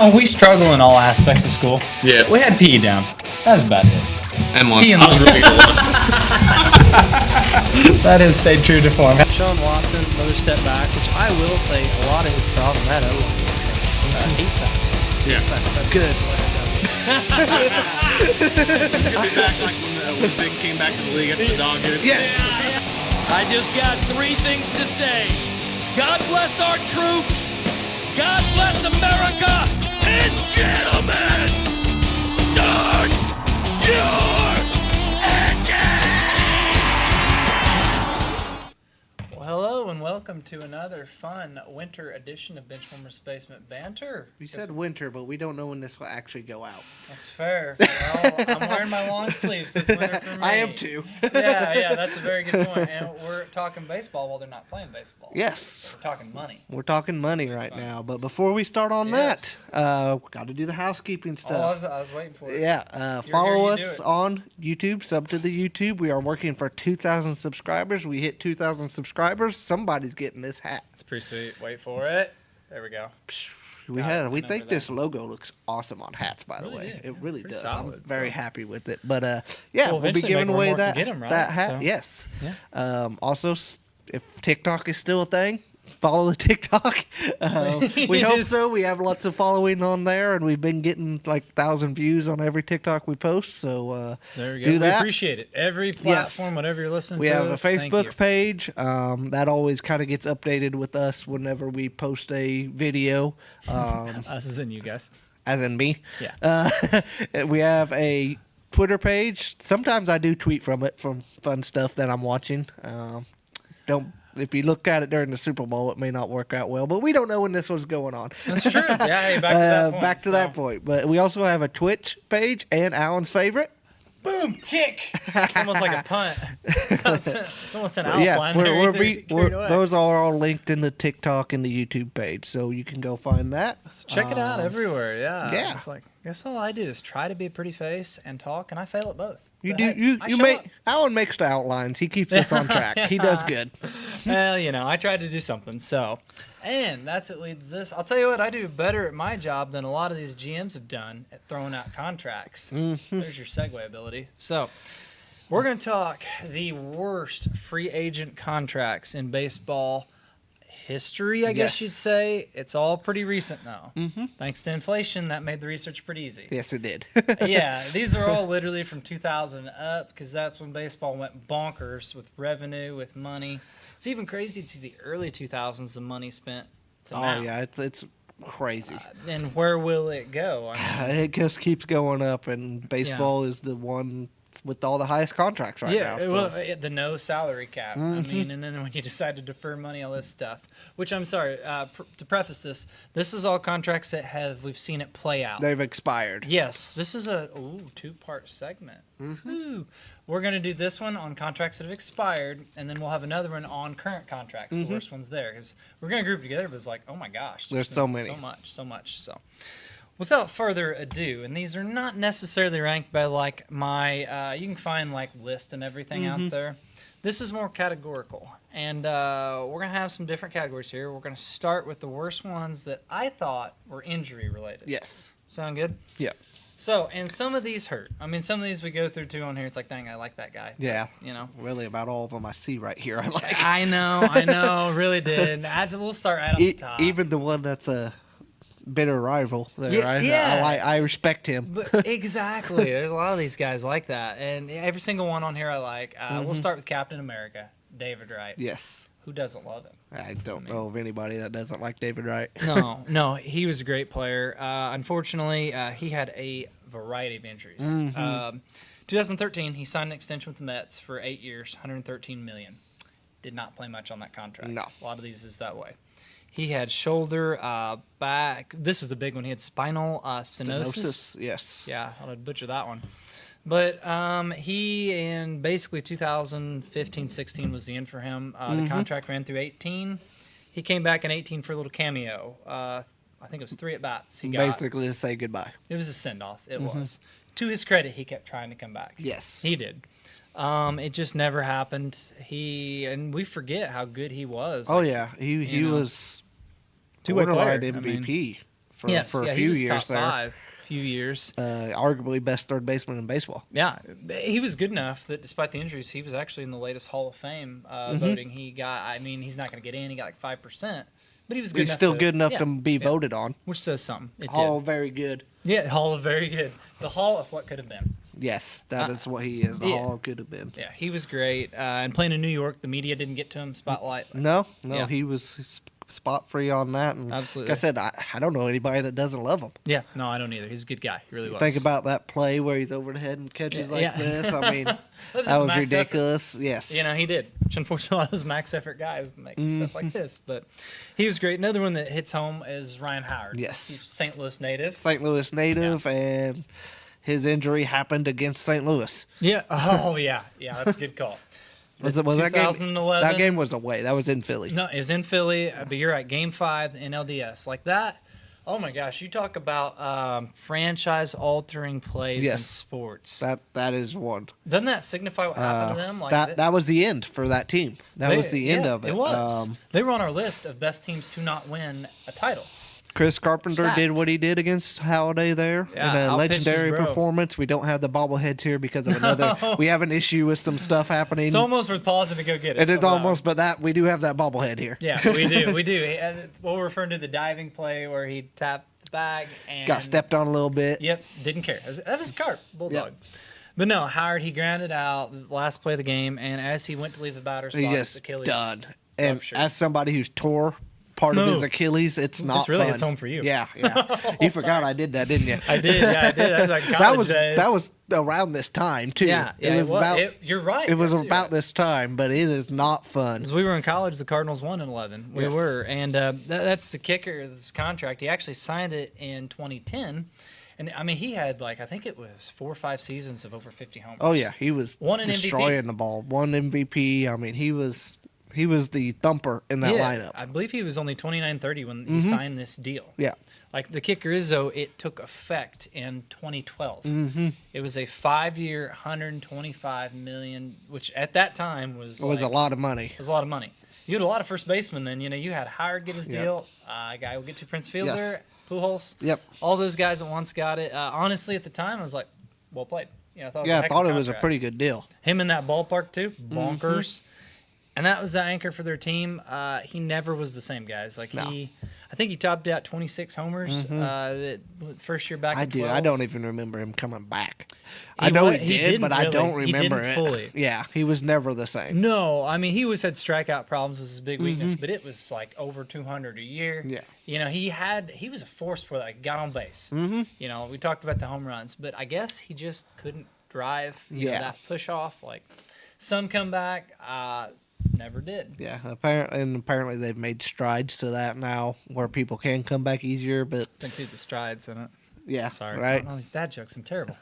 Oh, we struggle in all aspects of school. Yeah. We had PE down. That's about it. And lunch. PE and I was ready for lunch. That has stayed true to form. Sean Watson, another step back, which I will say a lot of his problem that heat sacks. Yeah. Good. He's gonna be back like when Big came back to the league after the dog hit. Yes. I just got three things to say. God bless our troops. God bless America. And gentlemen, start your engine. Well, hello and welcome to another fun winter edition of Benchwarmers Basement Banter. We said winter, but we don't know when this will actually go out. That's fair. Well, I'm wearing my long sleeves. It's winter for me. I am too. Yeah, that's a very good point. And we're talking baseball while they're not playing baseball. Yes. We're talking money. We're talking money right now. But before we start on Yes. that, we got to do the housekeeping stuff. I was waiting for it. Yeah, You're follow here, you do us it. on YouTube, sub to the YouTube. We are working for 2,000 subscribers. We hit 2,000 subscribers. Somebody's getting this hat. It's pretty sweet. Wait for it. There we go. We Got it. We Remember think that. this logo looks awesome on hats, by the Really way. did, It yeah. really Pretty does. solid, I'm very so. happy with it. But yeah, We'll we'll be eventually giving make away more that, can get 'em, right? that hat. So- Yes. Yeah. Also, if TikTok is still a thing, follow the TikTok. We hope so. We have lots of following on there, and we've been getting like 1,000 views on every TikTok we post. So There we go. do We that. appreciate it. Every platform, whatever you're listening We to. have a us, thank you. Facebook page that always kind of gets updated with us whenever we post a video. Us is in you guys. As in me. Yeah. We have a Twitter page. Sometimes I do tweet from it, from fun stuff that I'm watching. If you look at it during the Super Bowl, it may not work out well, but we don't know when this was going on. That's true. Yeah, hey, back to that point. Back to that point. But we also have a Twitch page and Alan's favorite. Boom, kick. It's almost like a punt. It's almost an Yeah, outline there. those are all linked in the TikTok and the YouTube page, so you can go find that. Check it out everywhere. Yeah. yeah. It's like, I guess all I do is try to be a pretty face and talk, and I fail at both. You But do. hey, I You show make up. Alan makes the outlines. He keeps us on track. He does good. Well, I tried to do something. So, and that's what leads this. I'll tell you what, I do better at my job than a lot of these GMs have done at throwing out contracts. There's your segue ability. So, we're going to talk the worst free agent contracts in baseball history, I guess Yes. you'd say. It's all pretty recent now. Thanks to inflation, that made the research pretty easy. Yes, it did. Yeah, these are all literally from 2000 up because that's when baseball went bonkers with revenue, with money. It's even crazy to see the early 2000s, the money spent to now. Yeah, it's crazy. And where will it go? I mean, It just keeps going up, and baseball is the one with all the highest contracts right now. So. well, the no salary cap. I mean, and then when you decide to defer money, all this stuff. Which I'm sorry to preface this is all contracts that we've seen it play out. They've expired. Yes, this is a two-part segment. Ooh. We're going to do this one on contracts that have expired, and then we'll have another one on current contracts, the worst ones there. Because we're going to group together, but it's like, oh my gosh. There's so many. So much. So without further ado, and these are not necessarily ranked by like my, you can find like lists and everything out there. This is more categorical, and we're going to have some different categories here. We're going to start with the worst ones that I thought were injury related. Yes. Sound good? Yeah. So, and some of these hurt. I mean, some of these we go through too on here. It's like, dang, I like that guy. Yeah. But, Really, about all of them I see right here, I like. I know, really did. We'll start right on the top. Even the one that's a bitter rival. There, Yeah. I respect him. But exactly. There's a lot of these guys like that. And every single one on here I like. We'll start with Captain America, David Wright. Yes. Who doesn't love him? I don't know of anybody that doesn't like David Wright. No, he was a great player. Unfortunately, he had a variety of injuries. 2013, he signed an extension with the Mets for 8 years, $113 million. Did not play much on that contract. No. A lot of these is that way. He had shoulder, back. This was a big one. He had spinal stenosis. Yes. Yeah, I'd butcher that one. But he, in basically 2015-16 was the end for him. The contract ran through 18. He came back in 18 for a little cameo. I think it was 3 at-bats he got. Basically to say goodbye. It was a send-off. It was. To his credit, he kept trying to come back. Yes. He did. It just never happened. And we forget how good he was. Oh, yeah. He was two-way borderline player. MVP. for a he few was years top there. five, few years. Arguably best third baseman in baseball. Yeah, he was good enough that despite the injuries, he was actually in the latest Hall of Fame voting. He got, I mean, he's not going to get in. He got like 5%, but he was good He's enough still to, good enough yeah, to be voted on. which says something. It All did. very good. Yeah, Hall of very good. The Hall of what could have been. Yes, that is what he is. The yeah. Hall could have been. Yeah, he was great. And playing in New York, the media didn't get to him. Spotlight. No, Yeah. he was spot free on that. And Absolutely. Like I said, I don't know anybody that doesn't love him. Yeah, no, I don't either. He's a good guy. He really was. Think about that play where he's over the head and catches Yeah, like yeah. this. I mean, That that was max ridiculous. Yes. You know, he did. Which unfortunately, a lot of those max effort guys make stuff like this. But he was great. Another one that hits home is Ryan Howard. Yes. He's St. Louis native. St. Louis native, and his injury happened against St. Louis. Yeah. Oh, yeah. Yeah, that's a good call. Was that game? 2011. That game was away. That was in Philly. No, it was in Philly, but you're right. Game 5 in LDS. Like that. Oh, my gosh. You talk about franchise-altering plays in sports. That is one. Doesn't that signify what happened to them? Like that was the end for that team. That was the end of it. It was. They were on our list of best teams to not win a title. Chris Carpenter Stacked. did what he did against Holiday there Yeah, in a outpitched legendary his bro. performance. We don't have the bobbleheads here because of another. We have an issue with some stuff happening. It's almost worth pausing to go get it. It is Wow. almost, but that we do have that bobblehead here. Yeah, we do. We do. What we're referring to the diving play where he tapped the bag and Got stepped on a little bit. Yep, didn't care. That was Carp, Bulldog. Yep. But no, Howard, he grounded out the last play of the game, and as he went to leave the batter's He box, just Achilles done. And ruptured. as somebody who's tore part of his No. Achilles, it's not This really fun. hits home for you. Yeah. You forgot sorry. I did that, didn't you? I did. Yeah, I did. That was like college days. that was around this time too. Yeah, it was about. you're right. It was You're about right. this time, but it is not fun. As we were in college, the Cardinals won in 11. We Yes. were, and that's the kicker of this contract. He actually signed it in 2010, and I mean he had like I think it was 4 or 5 seasons of over 50 homers. Oh yeah, he was Won an destroying the ball. One MVP. I mean, he was the thumper in that lineup. I believe he was only 29-30 when he signed this deal. Yeah. Like the kicker is though, it took effect in 2012. It was a 5-year, $125 million, which at that time was It was a lot of money. It was a lot of money. You had a lot of first basemen then. You know, you had Howard get his Yep. deal. A guy will get to Prince Fielder, Yes. Pujols. Yep. All those guys at once got it. Honestly, at the time, I was like, well played. You know, I thought Yeah, I heck of thought it was a contract. pretty good deal. Him in that ballpark too, bonkers. And that was the anchor for their team. He never was the same, guys. Like No. I think he topped out 26 homers that first year back. I in do. 12. I don't even remember him coming back. He I know wa- he he did, didn't but I don't really. He remember didn't it. fully. Yeah, he was never the same. No, I mean he always had strikeout problems was his big weakness, but it was like over 200 a year. Yeah. You know, he was a force for that. Like, got on base. You know, we talked about the home runs, but I guess he just couldn't drive. You know, Yeah. that push off. Like some come back, never did. Yeah, apparently they've made strides to that now, where people can come back easier. But Include the strides in it. yeah, Sorry, right. all these dad jokes. I'm terrible.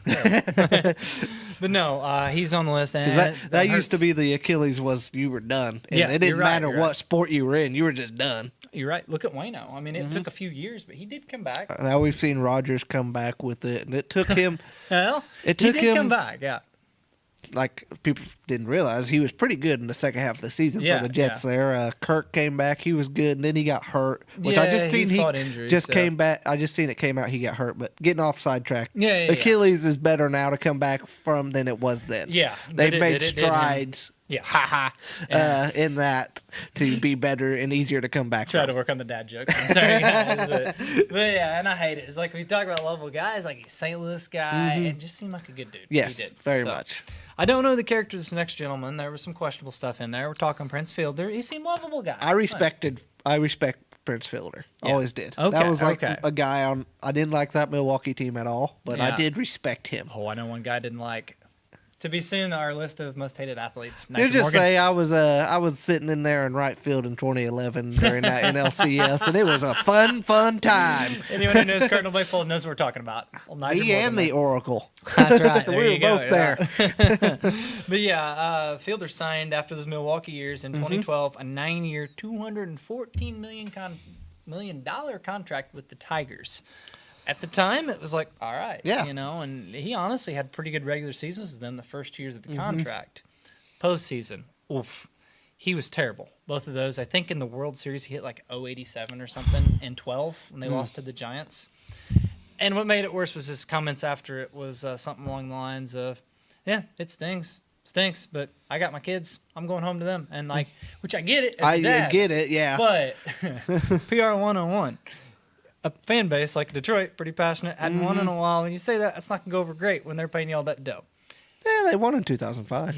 But no, he's on the list. And That used to hurts. be the Achilles was you were done. And Yeah, it didn't you're right, matter you're what right. sport you were in, you were just done. You're right. Look at Wayno. I mean, it took a few years, but he did come back. Now we've seen Rogers come back with it, and it took him. Well, It he took did him- come back. Yeah. Like people didn't realize he was pretty good in the second half of the season Yeah, for the Jets. yeah. There, Kirk came back, he was good, and then he got hurt. Which I Yeah, just seen he he fought injuries, just so. came back. I just seen it came out. He got hurt, but getting off sidetrack. Yeah, yeah. Achilles is better now to come back from than it was then. Yeah, they've but made it did him. strides. Yeah. haha, Yeah. in that to be better and easier to come back Try from. to work on the dad jokes. I'm sorry, guys. But yeah, and I hate it. It's like we talk about lovable guys, like he's a St. Louis guy, and just seemed like a good dude. Yes, He did. very So, much. I don't know the character of this next gentleman. There was some questionable stuff in there. We're talking Prince Fielder. He seemed lovable guy. I respect Prince Fielder. Yeah. Always did. Okay, That was like okay. a guy on. I didn't like that Milwaukee team at all, but I Yeah. did respect him. Oh, I know one guy I didn't like. To be seen on our list of most hated athletes. You Nigel just Morgan. say I was sitting in there in right field in 2011 during that NLCS, and it was a fun time. Anyone who knows Cardinal baseball knows what we're talking about. Well, Nigel Me and Morgan, the Oracle. That's right. There We were you go. both there. Yeah. But yeah, Fielder signed after those Milwaukee years Mm-hmm. in 2012 a 9-year, $214 million contract with the Tigers. At the time, it was like, all right, Yeah. you know, and he honestly had pretty good regular seasons with them the first years Mm-hmm. of the contract. Postseason, oof. he was terrible. Both of those. I think in the World Series he hit like 087 or something in 12 when they lost to the Giants. And what made it worse was his comments after it was something along the lines of, "Yeah, it stinks, but I got my kids. I'm going home to them." And like, which I get it as a dad, get it, yeah. but PR 101. A fan base like Detroit, pretty passionate, hadn't won in a while. When you say that, that's not gonna go over great when they're paying you all that dough. Yeah, they won in 2005.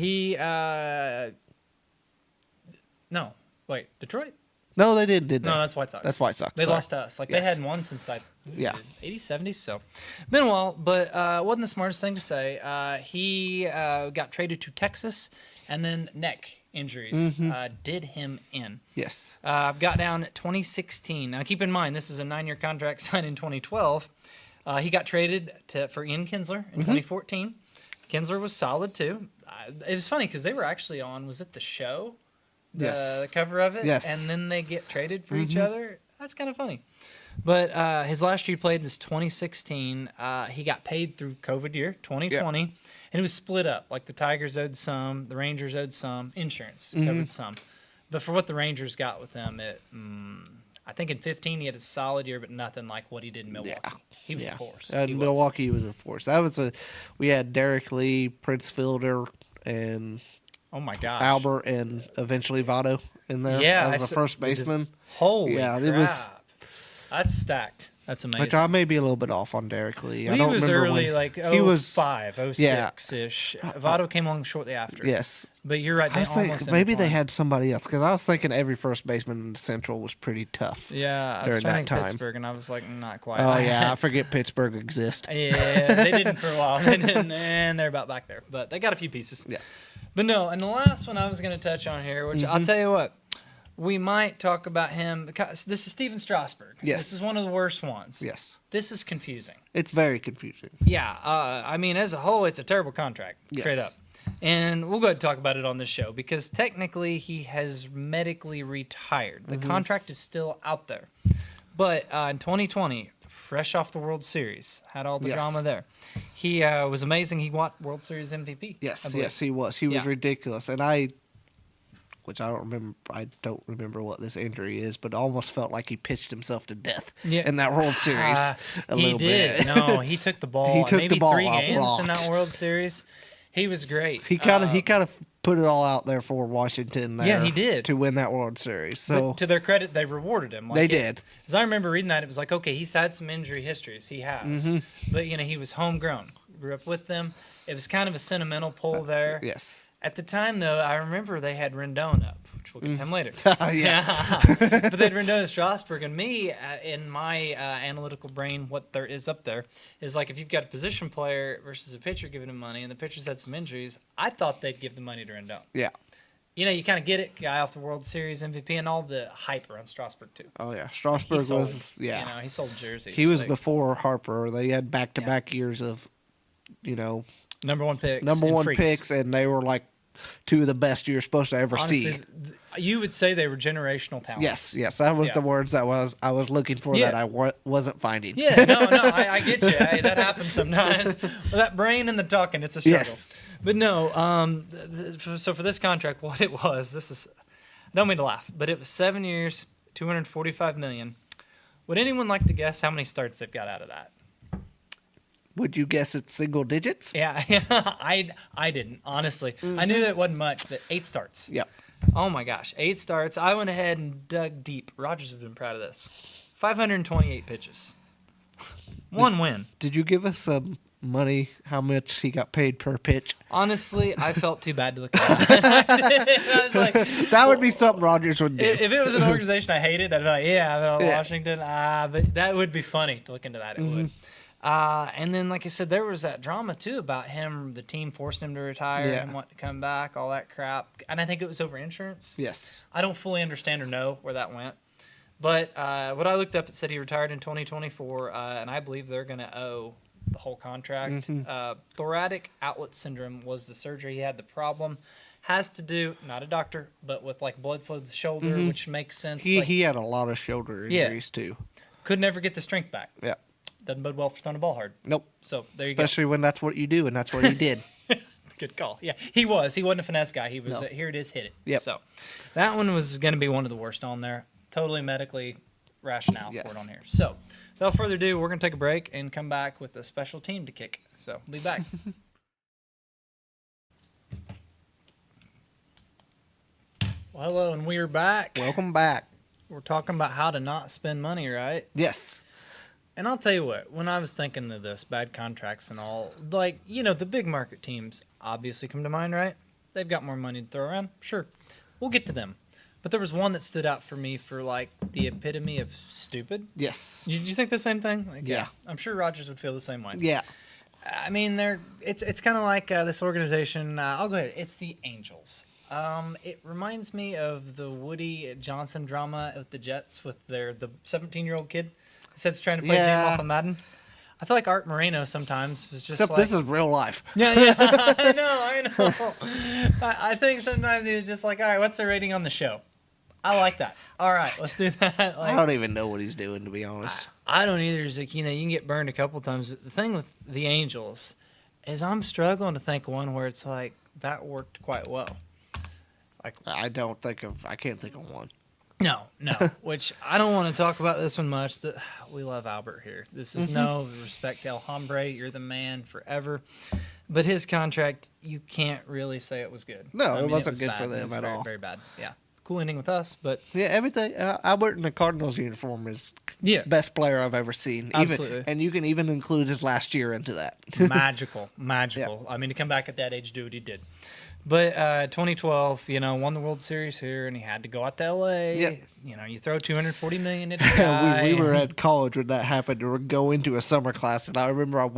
No, wait, Detroit? No, they did they? No, that's White Sox. That's White Sox. They sorry. lost to us. Like, Yes. they hadn't won since, 80s, 70s, so. Been a while, but wasn't the smartest thing to say. He got traded to Texas, and then neck injuries did him in. Yes. Got down at 2016. Now, keep in mind, this is a 9-year contract signed in 2012. He got traded for Ian Kinsler in 2014. Kinsler was solid, too. It was funny because they were actually on, was it The Show? The cover of it, Yes. and then they get traded for each other. That's kind of funny. But his last year he played was 2016. He got paid through COVID year, 2020, and it was split up. Like the Tigers owed some, the Rangers owed some, insurance covered some. But for what the Rangers got with him, I think in 15 he had a solid year, but nothing like what he did in Milwaukee. He was a force. He was. Milwaukee was a force. We had Derek Lee, Prince Fielder, and Oh my gosh. Albert, and eventually Votto in there as the first baseman. Holy Yeah, crap. it was- That's stacked. That's amazing. Which I may be a little bit off on Derek Lee. I Lee don't was remember early, when, like he was 05, 06-ish. Votto came along shortly after. Yes. But you're right. I They was almost thinking maybe they intertwined. had somebody else because I was thinking every first baseman in the Central was pretty tough. Yeah, I was during trying to that think time. Pittsburgh, and I was like, not quite. Oh yeah, I forget Pittsburgh exists. Yeah, they didn't for a while. They didn't, and they're about back there. But they got a few pieces. Yeah. But no, and the last one I was going to touch on here, which I'll tell you what, we might talk about him because this is Steven Strasburg. Yes. This is one of the worst ones. Yes. This is confusing. It's very confusing. Yeah, I mean, as a whole, it's a terrible contract, straight Yes. up. And we'll go ahead and talk about it on this show because technically he has medically retired. The contract is still out there. But in 2020, fresh off the World Series, had all the Yes. drama there. He was amazing. He won World Series MVP. I Yes, believe. yes, he was. He was Yeah. ridiculous, and I don't remember what this injury is, but almost felt like he pitched himself to death in that World Series. A he little did. bit. No, he took the ball. He took maybe the ball 3 a games in that lot. World Series. He was great. He kind of put it all out there for Washington. There Yeah, he did. to win that World Series. So But to their credit, they rewarded him. Like they did. As I remember reading that, it was like, okay, he's had some injury histories. He has. But, he was homegrown. Grew up with them. It was kind of a sentimental pull there. Yes. At the time, though, I remember they had Rendon up, which we'll get to him later. Yeah. But they had Rendon and Strasburg. And me, in my analytical brain, what there is up there is like if you've got a position player versus a pitcher giving him money and the pitcher's had some injuries, I thought they'd give the money to Rendon. Yeah. You kind of get it, guy off the World Series MVP and all the hype around Strasburg, too. Oh yeah. He Strasburg sold, was he sold jerseys. He was like, before Harper. They had back-to-back years of, number one picks. number and one freaks. picks, and they were like two of the best you're supposed to ever Honestly, see. You would say they were generational talent. Yes, that was Yeah. the words that I was looking for Yeah. that I wasn't finding. Yeah, no, I get you. Hey, that happens sometimes. Well, that brain and the talking, it's a struggle. Yes. But no, so for this contract, what it was, I don't mean to laugh, but it was 7 years, $245 million. Would anyone like to guess how many starts they've got out of that? Would you guess it's single digits? Yeah, I didn't, honestly. I knew that it wasn't much, but 8 starts. Yep. Oh my gosh, 8 starts. I went ahead and dug deep. Rogers would have been proud of this. 528 pitches. 1 win. Did you give us some money? How much he got paid per pitch? Honestly, I felt too bad to look at that. I was like, That would be something Rogers would do. if it was an organization I hated, I'd be like, yeah, Yeah. Washington. But that would be funny to look into that. It would. And then, like I said, there was that drama too about him, the team forcing him to retire Yeah. and want to come back, all that crap. And I think it was over insurance. Yes. I don't fully understand or know where that went. But what I looked up, it said he retired in 2024, and I believe they're going to owe the whole contract. Thoracic outlet syndrome was the surgery he had. The problem has to do, not a doctor, but with like blood flow to the shoulder, which makes sense. He had a lot of shoulder Yeah. injuries too. Could never get the strength back. Yeah. Doesn't bode well for throwing a ball hard. Nope. So there you Especially when that's what you do, and that's what he did. go. Good call. Yeah, he was. He wasn't a finesse guy. He was. No. Here it is, hit it. Yep. So that one was going to be one of the worst on there. Totally medically rationale for Yes. it on here. So without further ado, we're going to take a break and come back with a special team to kick. So we'll be back. Well, hello, and we are back. Welcome back. We're talking about how to not spend money, right? Yes. And I'll tell you what, when I was thinking of this, bad contracts and all, like, the big market teams obviously come to mind, right? They've got more money to throw around. Sure. We'll get to them. But there was one that stood out for me for, like, the epitome of stupid. Yes. Did you think the same thing? Like, Yeah. I'm sure Rogers would feel the same way. Yeah. I mean, it's kind of like this organization. I'll go ahead. It's the Angels. It reminds me of the Woody Johnson drama with the Jets with the 17-year-old kid who said he's trying to play Jim off of Madden. I feel like Art Moreno sometimes was just Except like... this is real life. Yeah, I know. I think sometimes he was just like, all right, what's the rating on the show? I like that. All right, let's do that. Like, I don't even know what he's doing, to be honest. I don't either. It's like, you can get burned a couple times. But the thing with the Angels is I'm struggling to think of one where it's like, that worked quite well. Like, I can't think of one. No, which I don't want to talk about this one much. We love Albert here. This is no respect to El Hombre. You're the man forever. But his contract, you can't really say it was good. No, I mean, it wasn't was good bad. for them It was at very, all. very bad. Yeah. Cool ending with us, but Yeah, everything. Albert in the Cardinals uniform is best player I've ever seen. Absolutely. And you can even include his last year into that. magical. I mean, to come back at that age, do what he did. But 2012, won the World Series here, and he had to go out to L.A. Yep. You throw $240 million at the guy. we were at college when that happened to go into a summer class, and I remember I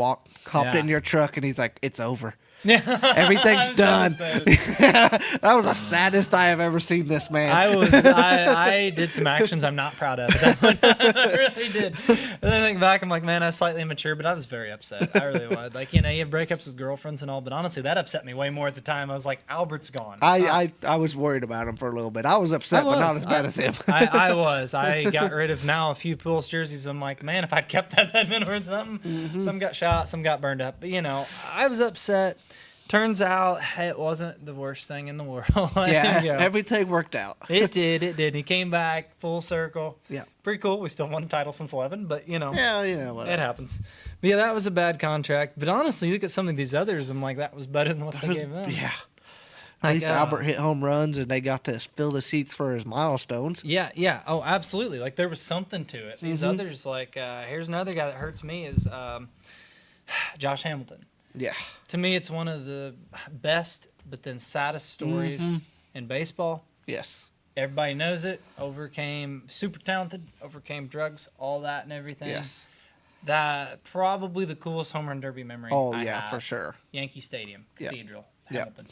hopped in your truck, and he's like, "It's over. Everything's done." That was the saddest I have ever seen this man. I did some actions I'm not proud of. I really did. And then I think back, I'm like, man, I was slightly immature, but I was very upset. I really was. Like, you have breakups with girlfriends and all, but honestly, that upset me way more at the time. I was like, Albert's gone. I was worried about him for a little bit. I was upset, but not as bad as him. I was. I got rid of now a few Pools jerseys. I'm like, man, if I'd kept that'd been worth something. Mm-hmm. Some got shot, some got burned up. But, I was upset. Turns out it wasn't the worst thing in the world. Everything worked out. It did. He came back full circle. Yeah. Pretty cool. We still won a title since 11, but Yeah, it happens. But yeah, that was a bad contract. But honestly, look at some of these others. I'm like, that was better than what they gave them. Yeah. At least Albert hit home runs, and they got to fill the seats for his milestones. Yeah. Oh, absolutely. Like, there was something to it. These others, like, here's another guy that hurts me is Josh Hamilton. Yeah. To me, it's one of the best, but then saddest stories in baseball. Yes. Everybody knows it. Super talented, overcame drugs, all that and everything. Yes. That probably the coolest home run derby memory. I have. For sure. Yankee Stadium, Cathedral, Hamilton.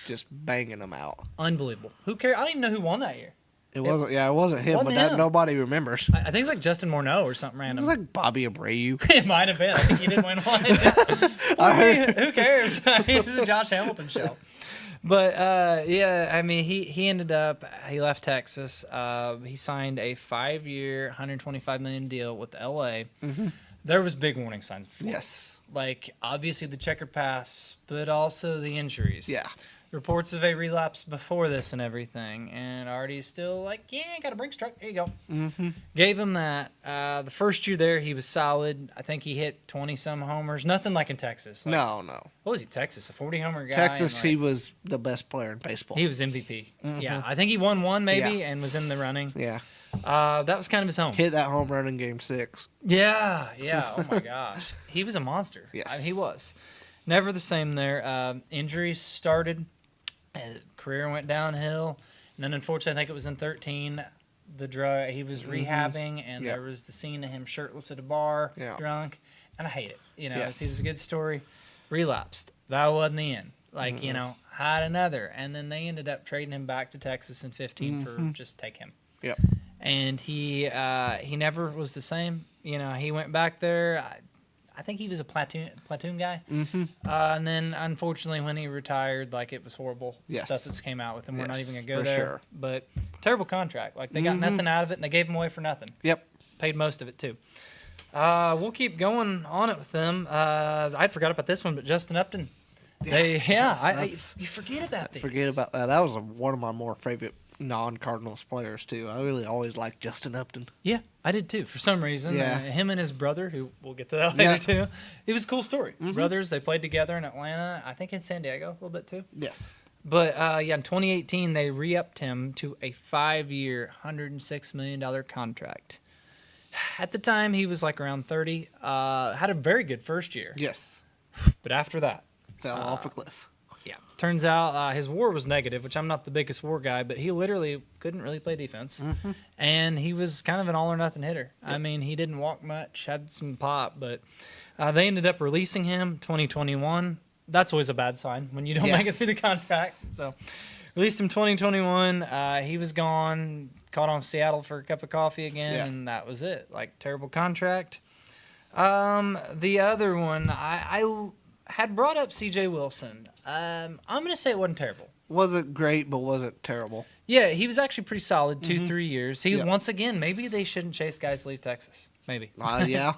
Just banging them out. Unbelievable. Who cares? I don't even know who won that year. It wasn't him, wasn't but him. Nobody remembers. I think it's like Justin Morneau or something It random. was like Bobby Abreu. It might have been. I think he did win one. Who cares? It was a Josh Hamilton show. But I mean, he ended up. He left Texas. He signed a 5-year, $125 million deal with LA. There was big warning signs before. Yes. Like, obviously the checkered pass, but also the injuries. Yeah. Reports of a relapse before this and everything, and Artie's still like, yeah, got a Brinks truck. Here you go. Gave him that. The first year there, he was solid. I think he hit 20-some homers. Nothing like in Texas. Like, No. What was he, Texas? A 40-homer guy? Texas, and, he was the best player in baseball. He was MVP. Yeah, I think he won one maybe and was in the running. Yeah. That was kind of his home. Hit that home run in Game 6. Yeah. Oh, my gosh. He was a monster. Yes. He was. Never the same there. Injuries started. Career went downhill, and then unfortunately, I think it was in 13. He was rehabbing, and there was the scene of him shirtless at a bar, drunk, and I hate it. It's a good story. Relapsed. That wasn't the end. Like had another, and then they ended up trading him back to Texas in 15 for just take him. Yep. And he never was the same. He went back there. I think he was a platoon guy. And then, unfortunately, when he retired, like, it was horrible. Yes. Stuff that's came out with him. We're not even going to go for there. sure. But terrible contract. Like, they got nothing out of it, and they gave him away for nothing. Yep. Paid most of it, too. We'll keep going on it with them. I forgot about this one, but Justin Upton You forget about these. Forget about that. That was one of my more favorite non-Cardinals players too. I really always liked Justin Upton. Yeah, I did too. For some reason, Yeah. him and his brother, who we'll get to that later Yeah. too. It was a cool story. Brothers, they played together in Atlanta. I think in San Diego a little bit too. Yes. But in 2018, they re-upped him to a 5-year, $106 million contract. At the time, he was like around 30. Had a very good first year. Yes. But after that, Fell off a cliff. yeah, turns out his WAR was negative, which I'm not the biggest WAR guy, but he literally couldn't really play defense. And he was kind of an all-or-nothing hitter. I mean, he didn't walk much, had some pop, but they ended up releasing him 2021. That's always a bad sign when you don't make it Yes. through the contract. So released him 2021. He was gone, caught on Seattle for a cup of coffee again, and that was it. Like, terrible contract. The other one, I had brought up C.J. Wilson. I'm going to say it wasn't terrible. Wasn't great, but wasn't terrible. Yeah, he was actually pretty solid, 2-3 years. He, Yep. once again, maybe they shouldn't chase guys to leave Texas. Maybe. Yeah.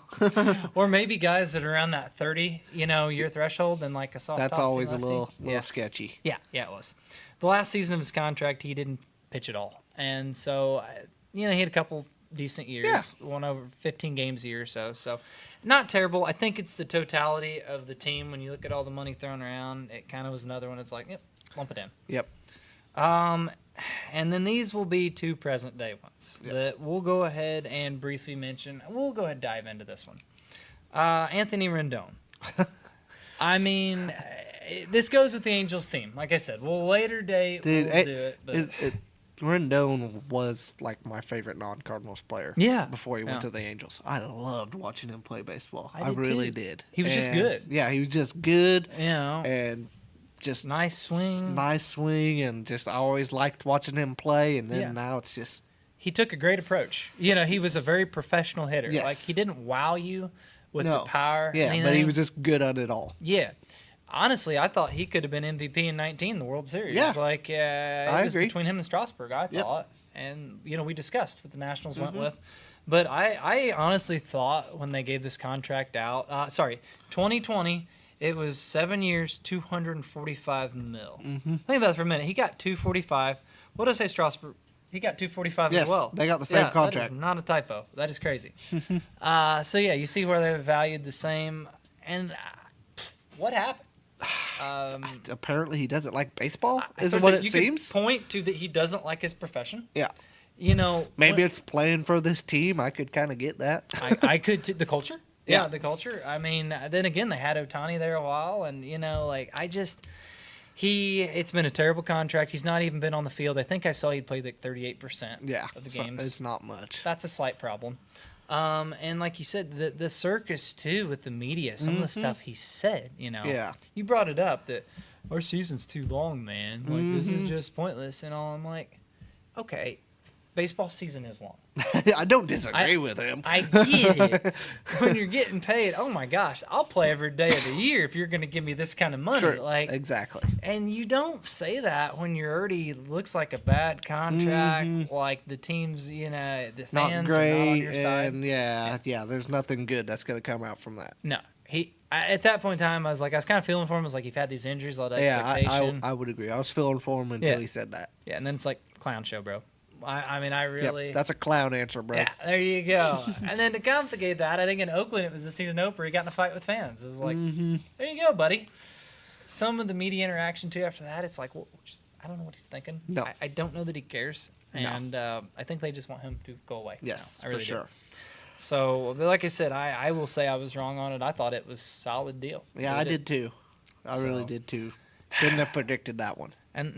Or maybe guys that are around that 30, year threshold and like a soft That's top always a few little sketchy. Yeah, it was. The last season of his contract, he didn't pitch at all. And so, he had a couple decent years, won over 15 games a year or so. So, not terrible. I think it's the totality of the team. When you look at all the money thrown around, it kind of was another one. It's like, yep, lump it in. Yep. And then these will be 2 present-day ones that we'll go ahead and briefly mention. We'll go ahead and dive into this one. Anthony Rendon. I mean, this goes with the Angels team. Like I said, we'll later date Dude, we'll do it. But Rendon was like my favorite non-Cardinals player. Yeah. Before he went Yeah. to the Angels, I loved watching him play baseball. I I did really too. did. He was just good. Yeah, he was just good and just nice swing. nice swing, and just I always liked watching him play. And then Yeah. now it's just He took a great approach. He was a very professional hitter. Yes. Like, he didn't wow you with the no power. Yeah, but he anything. was just good at it all. Yeah. Honestly, I thought he could have been MVP in 19, the World Series. Yeah. Like, it I was agree. between him and Strasburg, I Yep. thought. And, we discussed what the Nationals went with. But I honestly thought when they gave this contract out, 2020, it was 7 years, $245 million. Think about it for a minute. He got $245. What did I say, Strasburg? He got $245 Yes, as well. they got the same That contract. is not a typo. That is crazy. You see where they're valued the same. And what happened? Apparently, he doesn't like baseball. I Is started what saying, it you seems. could point to that he doesn't like his profession. Yeah. when- Maybe it's playing for this team. I could kind of get that. I could the culture. Yeah. The culture. I mean, then again, they had Ohtani there a while, and it's been a terrible contract. He's not even been on the field. I think I saw he played like 38% of the so games. it's not much. That's a slight problem. And like you said, the circus too with the media, some of the stuff he said, Yeah. You brought it up that our season's too long, man. Like, this is just pointless and all. I'm like, okay, baseball season is long. I don't disagree with him. I get it. When you're getting paid, oh my gosh, I'll play every day of the year if you're going to give me this kind of money. Sure, Like, exactly. and you don't say that when you're already looks like a bad contract. Like the teams, the fans Not are not on great, your side. and yeah, there's nothing good that's gonna come out from that. No, at that point in time, I was kind of feeling for him. I was like, you've had these injuries, a lot of Yeah, expectation. I would agree. I was feeling for him until Yeah. he said that. Yeah, and then it's like clown show, bro. I mean, I Yep, really. that's a clown answer, bro. Yeah, there you go. And then to complicate that, I think in Oakland it was the season opener. He got in a fight with fans. It was like, there you go, buddy. Some of the media interaction too after that, it's like, well, I don't know what he's thinking. No. I don't know that he cares, and I think they just want him to go away. Yes, I really for do. sure. So, but like I said, I will say I was wrong on it. I thought it was a solid deal. Yeah, I did too. I really did too. Couldn't have predicted that one. And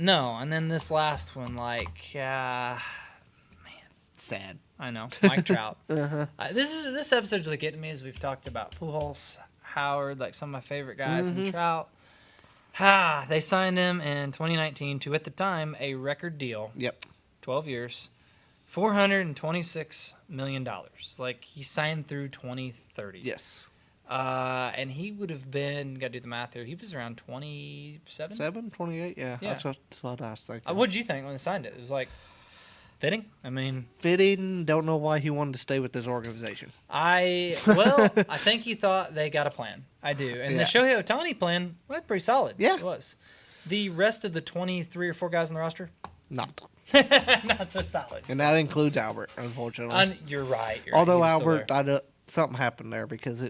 then this last one, Sad. I know, Mike Trout. This episode's really getting me as we've talked about Pujols, Howard, like some of my favorite guys, and Trout. They signed him in 2019 to, at the time, a record deal. Yep. 12 years, $426 million. Like, he signed through 2030. Yes. And he would have been, got to do the math here, he was around 27? 28? Yeah, Yeah. that's what I was thinking. What did you think when they signed it? It was like, Fitting. I mean, Fitting. Don't know why he wanted to stay with this organization. I think he thought they got a plan. I do. And the Yeah. Shohei Ohtani plan, well, pretty solid. Yeah. It was. The rest of the 23 or 4 guys on the roster, Not. not so solid. And that includes Albert, unfortunately. You're right. Although He was still Albert, something happened there because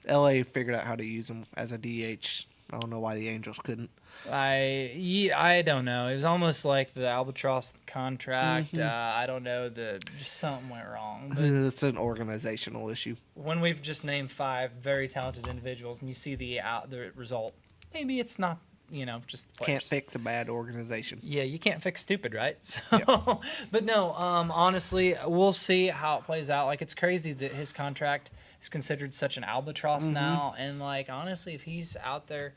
LA figured out how to use him as a DH. I don't know why the Angels couldn't. I don't know. It was almost like the Albatross contract. Mm-hmm. I don't know. Just something went wrong. But It's an organizational issue. when we've just named 5 very talented individuals and you see the result, maybe it's not, just the players. Can't fix a bad organization. Yeah, you can't fix stupid, right? So, but no, honestly, we'll see how it plays out. Like, it's crazy that his contract is considered such an albatross now. And, like, honestly, if he's out there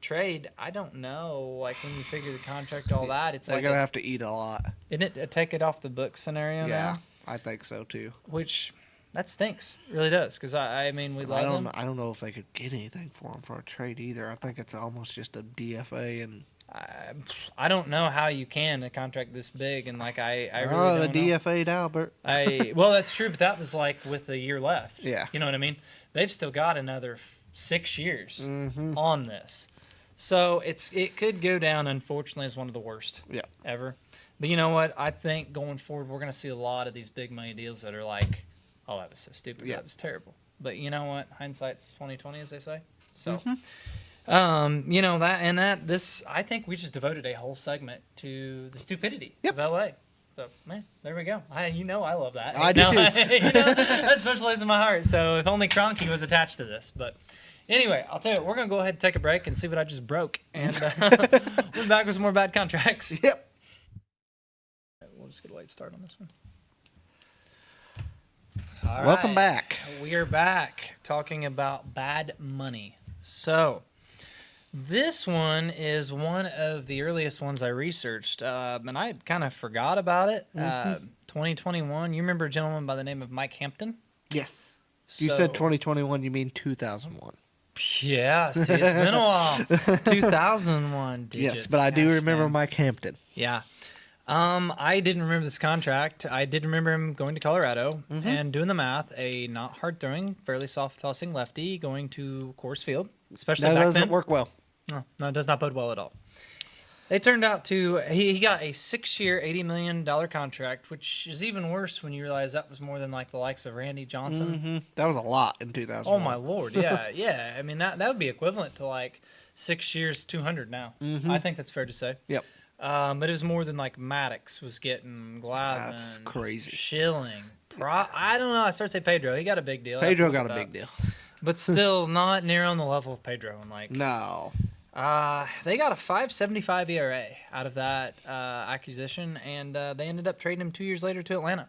trade, I don't know. Like, when you figure the contract, all that, it's They're like going to have to eat a lot. isn't it a take it off the book scenario Yeah, now? I think so too. Which, that stinks. It really does. Because, I mean, we love him. I don't know if they could get anything for him for a trade either. I think it's almost just a DFA and. I don't know how you can a contract this big, and like I really the don't know. DFA'd Albert. Well, that's true, but that was like with a year left. Yeah. You know what I mean? They've still got another 6 years Mm-hmm. on this. So it could go down, unfortunately, as one of the worst ever. But you know what? I think going forward, we're going to see a lot of these big money deals that are like, oh, that was so stupid. Yeah. That was terrible. But you know what? Hindsight's 20/20, as they say. So, I think we just devoted a whole segment to the stupidity of LA. So, man, there we go. I love that. I do too. That special in my heart. So if only Kroenke was attached to this. But anyway, I'll tell you what, we're going to go ahead and take a break and see what I just broke. And we'll be back with some more bad contracts. Yep. We'll just get a late start on this one. All Welcome right. back. We are back talking about bad money. So this one is one of the earliest ones I researched, and I had kind of forgot about it. 2021. You remember a gentleman by the name of Mike Hampton? Yes. You So- said 2021, you mean 2001. Yeah, see, it's been a while. 2001 digits. Yes, but I do Gosh, remember damn. Mike Hampton. Yeah. I didn't remember this contract. I did remember him going to Colorado and doing the math. A not hard throwing, fairly soft tossing lefty going to Coors Field, especially That back doesn't then. work well. No, it does not bode well at all. It turned out to he got a 6-year, $80 million contract, which is even worse when you realize that was more than like the likes of Randy Johnson. That was a lot in 2001. Oh my lord, yeah. I mean that would be equivalent to like 6 years, 200 now. I think that's fair to say. Yep. But it was more than like Maddox was getting, Glavine, That's crazy. Schilling. I don't know. I started to say Pedro. He got a big deal. Pedro got a big deal. but still not near on the level of Pedro. And like, No. they got a 5.75 ERA out of that acquisition, and they ended up trading him 2 years later to Atlanta.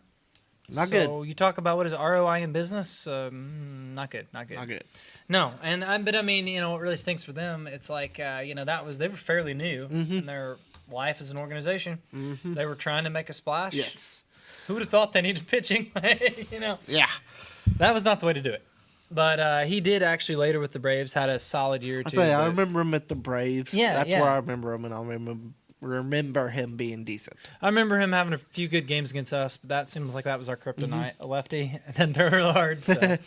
Not so good. you talk about what is ROI in business? Not good. Not good. Not good. No, but I mean, what really stinks for them, it's like, they were fairly new in their life as an organization. They were trying to make a splash. Yes. Who would have thought they needed pitching? Yeah. That was not the way to do it. But he did actually later with the Braves, had a solid year or two. I but- remember him at the Braves. Yeah, That's yeah. where I remember him, and I remember him being decent. I remember him having a few good games against us, but that seems like that was our kryptonite, a lefty, and then throw real hard. So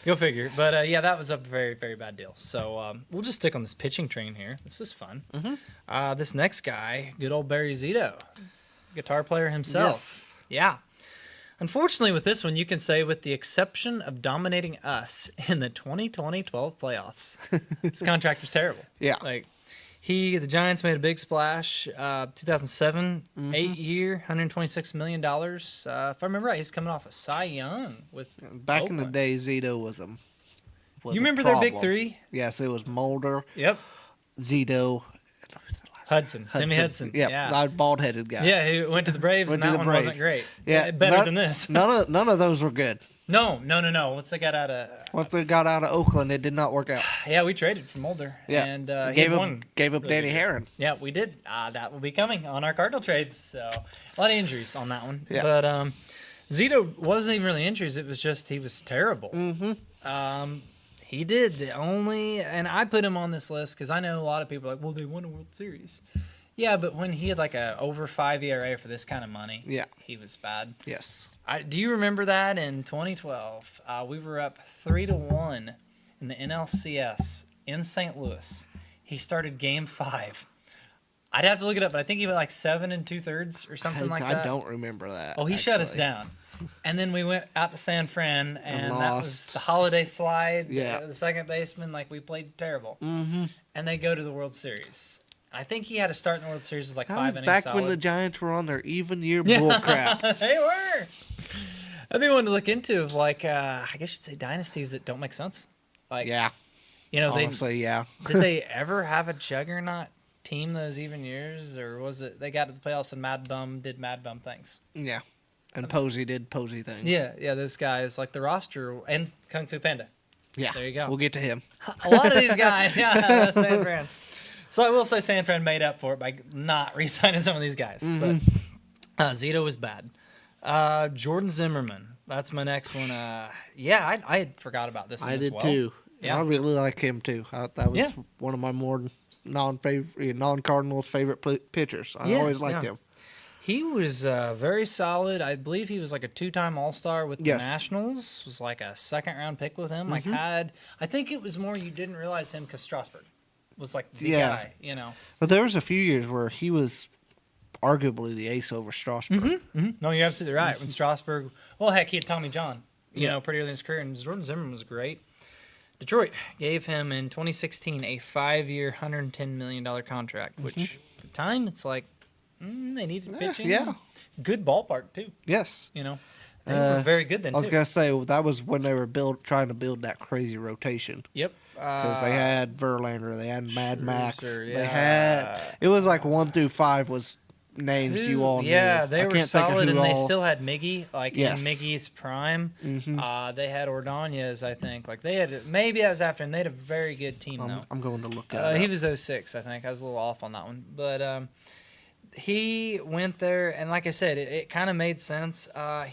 go figure. But that was a very, very bad deal. So we'll just stick on this pitching train here. This is fun. This next guy, good old Barry Zito, guitar player himself. Yes. Yeah. Unfortunately, with this one, you can say with the exception of dominating us in the 2020-12 playoffs, this contract was terrible. Yeah. Like, the Giants made a big splash. 2007, 8-year, $126 million. If I remember right, he's coming off a Cy Young with Back in the Oakland. day, Zito was You remember their big problem. three? Yes, it was Mulder, Yep. Zito, Hudson. Timmy Hudson. Yep, Yeah. that bald-headed guy. Yeah, he went to the Braves, Went and to that the one wasn't Braves. great. Yeah, Better than this. None of those were good. No. Once they got out of... Once they got out of Oakland, it did not work out. Yeah, we traded for Mulder. Yeah, And he gave had up one really Danny good Herron. Yeah, we did. That will be coming on our Cardinal trades. So a lot of injuries on that one. Yeah. But Zito wasn't even really injuries. It was just he was terrible. He did and I put him on this list because I know a lot of people are like, well, they won a World Series. Yeah, but when he had like a over 5 ERA for this kind of money, Yeah. he was bad. Yes. Do you remember that in 2012? We were up 3-1 in the NLCS in St. Louis. He started Game 5. I'd have to look it up, but I think he went like 7 2/3 or something like that. I don't remember that. Oh, he shut us actually. down. And then we went out to San Fran, and that was lost. the holiday slide. Yeah. The second baseman, like, we played terrible. Mm-hmm. And they go to the World Series. I think he had to start in the World Series was like That 5 was innings back solid. when the Giants were on their even year bull crap. They were. That'd be one to look into of like, I guess you'd say dynasties that don't make sense. Like, Yeah. you know, Honestly, yeah. did they ever have a juggernaut team those even years, or was it they got to the playoffs and Mad Bum did Mad Bum things? Yeah. And Posey did Posey things. Yeah, those guys like the roster and Kung Fu Panda. Yeah. There you go. We'll get to him. A lot of these guys, yeah, that's San Fran. So I will say San Fran made up for it by not re-signing some of these guys. Mm-hmm. But Zito was bad. Jordan Zimmerman, that's my next one. Yeah, I had forgot about this one I as did well. too. Yeah. I really like him too. That was Yeah. one of my more non-Cardinals favorite pitchers. I always liked him. He was very solid. I believe he was like a 2-time All-Star with Yes. the Nationals. Was like a second-round pick with him. Like Mm-hmm. I think it was more you didn't realize him because Strasburg was like the Yeah. guy, you know. But there was a few years where he was arguably the ace over Strasburg. No, you're absolutely right. When Strasburg, well, heck, he had Tommy John, you Yeah. know, pretty early in his career, and Jordan Zimmerman was great. Detroit gave him in 2016 a 5-year, $110 million contract, which at the time it's like they needed pitching. Yeah. Good ballpark too. Yes. You know, they were very good then I was too. gonna say that was when they were trying to build that crazy rotation. Yep. Because they had Verlander, they had Mad Max, Scherzer, they yeah. had it was like 1 through 5 was names you all knew. Yeah, they I were can't think of solid, who and they all- still had Miggy, like Yes. in Miggy's prime. Mhm. They had Ordonez, I think. Like they had maybe that was after, and they had a very good team though. I'm going to look at He it. was 06, I think. I was a little off on that one, but he went there, and like I said, it kind of made sense. And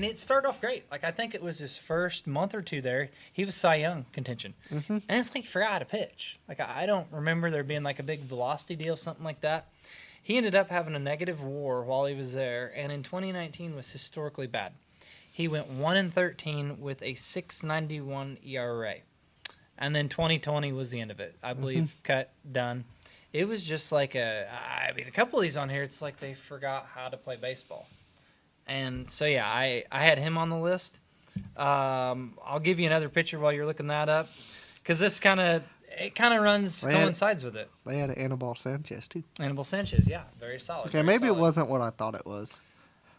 it started off great. Like I think it was his first month or two there. He was Cy Young contention, and it's like he forgot how to pitch. Like I don't remember there being like a big velocity deal, something like that. He ended up having a negative WAR while he was there, and in 2019 was historically bad. He went 1-13 with a 6.91 ERA, and then 2020 was the end of it. I believe cut done. It was just like a couple of these on here, it's like they forgot how to play baseball. And so, yeah, I had him on the list. I'll give you another picture while you're looking that up, because this kind of coincides with it. They had Anibal Sanchez too. Anibal Sanchez, yeah, very solid. Okay, very maybe it solid. wasn't what I thought it was.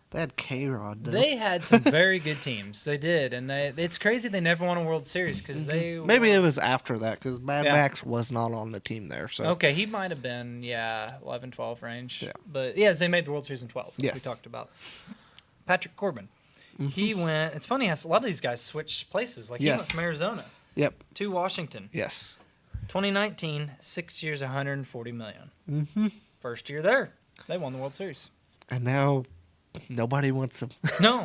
They had K-Rod. They had some very good teams. They did, and it's crazy they never won a World Series because they Maybe it was after that because Mad Yeah. Max was not on the team there. So Okay, he might have been 11, 12 range. Yeah. But yes, they made the World Series in 12. Yes. We talked about Patrick Corbin. He went. It's funny how a lot of these guys switched places. Like he went Yes. from Arizona Yep. to Washington. Yes. 2019, 6 years, $140 million. Mm-hmm. First year there, they won the World Series. And now nobody wants him. No.